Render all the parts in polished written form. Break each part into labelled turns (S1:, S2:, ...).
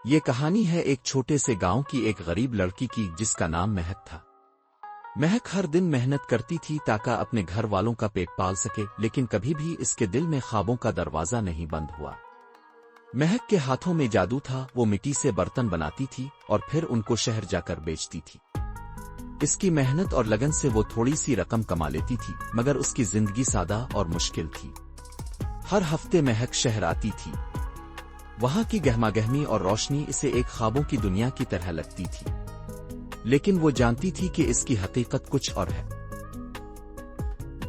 S1: یہ کہانی ہے ایک چھوٹے سے گاؤں کی ایک غریب لڑکی کی جس کا نام مہک تھا۔ مہک ہر دن محنت کرتی تھی تاکہ اپنے گھر والوں کا پیٹ پال سکے، لیکن کبھی بھی اس کے دل میں خوابوں کا دروازہ نہیں بند ہوا۔ مہک کے ہاتھوں میں جادو تھا، وہ مٹی سے برتن بناتی تھی اور پھر ان کو شہر جا کر بیچتی تھی۔ اس کی محنت اور لگن سے وہ تھوڑی سی رقم کما لیتی تھی، مگر اس کی زندگی سادہ اور مشکل تھی۔ ہر ہفتے مہک شہر آتی تھی۔ وہاں کی گہما گہمی اور روشنی اسے ایک خوابوں کی دنیا کی طرح لگتی تھی، لیکن وہ جانتی تھی کہ اس کی حقیقت کچھ اور ہے۔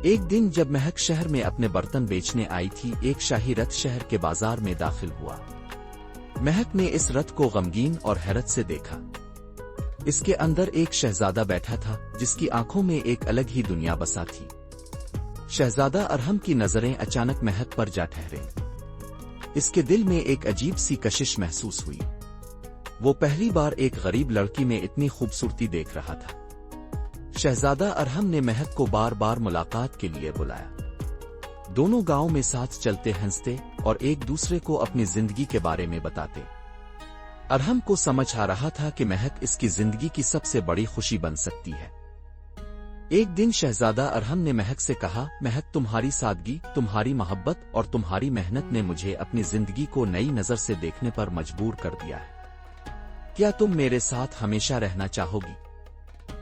S1: ایک دن جب مہک شہر میں اپنے برتن بیچنے آئی تھی، ایک شاہی رتھ شہر کے بازار میں داخل ہوا۔ مہک نے اس رتھ کو غمگین اور حیرت سے دیکھا۔ اس کے اندر ایک شہزادہ بیٹھا تھا جس کی آنکھوں میں ایک الگ ہی دنیا بسا تھی۔ شہزادہ ارحم کی نظریں اچانک مہک پر جا ٹھہرے۔ اس کے دل میں ایک عجیب سی کشش محسوس ہوئی۔ وہ پہلی بار ایک غریب لڑکی میں اتنی خوبصورتی دیکھ رہا تھا۔ شہزادہ ارحم نے مہک کو بار بار ملاقات کے لیے بلایا۔ دونوں گاؤں میں ساتھ چلتے ہنستے اور ایک دوسرے کو اپنی زندگی کے بارے میں بتاتے۔ ارحم کو سمجھ آ رہا تھا کہ مہک اس کی زندگی کی سب سے بڑی خوشی بن سکتی ہے۔ ایک دن شہزادہ ارحم نے مہک سے کہا، مہک، تمہاری سادگی، تمہاری محبت اور تمہاری محنت نے مجھے اپنی زندگی کو نئی نظر سے دیکھنے پر مجبور کر دیا ہے۔ کیا تم میرے ساتھ ہمیشہ رہنا چاہو گی؟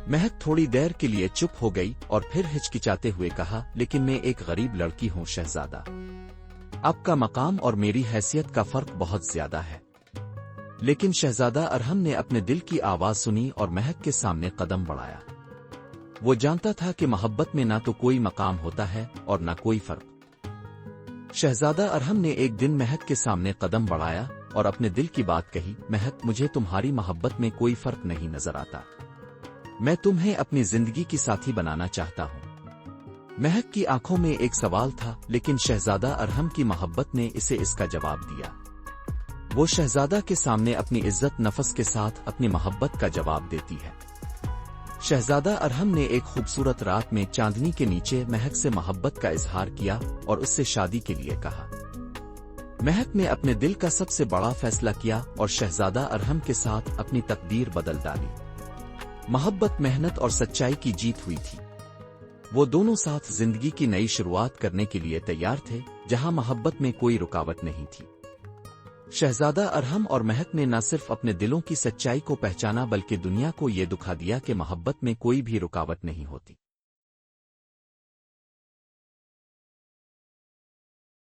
S1: مہک تھوڑی دیر کے لیے چپ ہو گئی اور پھر ہچکچاتے ہوئے کہا، لیکن میں ایک غریب لڑکی ہوں شہزادہ۔ آپ کا مقام اور میری حیثیت کا فرق بہت زیادہ ہے۔ لیکن شہزادہ ارحم نے اپنے دل کی آواز سنی اور مہک کے سامنے قدم بڑھایا۔ وہ جانتا تھا کہ محبت میں نہ تو کوئی مقام ہوتا ہے اور نہ کوئی فرق۔ شہزادہ ارحم نے ایک دن مہک کے سامنے قدم بڑھایا اور اپنے دل کی بات کہی، مہک، مجھے تمہاری محبت میں کوئی فرق نہیں نظر آتا۔ میں تمہیں اپنی زندگی کی ساتھی بنانا چاہتا ہوں۔ مہک کی آنکھوں میں ایک سوال تھا، لیکن شہزادہ ارحم کی محبت نے اسے اس کا جواب دیا۔ وہ شہزادہ کے سامنے اپنی عزت نفس کے ساتھ اپنی محبت کا جواب دیتی ہے۔ شہزادہ ارحم نے ایک خوبصورت رات میں چاندنی کے نیچے مہک سے محبت کا اظہار کیا اور اس سے شادی کے لیے کہا۔ مہک نے اپنے دل کا سب سے بڑا فیصلہ کیا اور شہزادہ ارحم کے ساتھ اپنی تقدیر بدل ڈالی۔ محبت، محنت اور سچائی کی جیت ہوئی تھی۔ وہ دونوں ساتھ زندگی کی نئی شروعات کرنے کے لیے تیار تھے، جہاں محبت میں کوئی رکاوٹ نہیں تھی۔ شہزادہ ارحم اور مہک نے نہ صرف اپنے دلوں کی سچائی کو پہچانا بلکہ دنیا کو یہ دکھا دیا کہ محبت میں کوئی بھی رکاوٹ نہیں ہوتی۔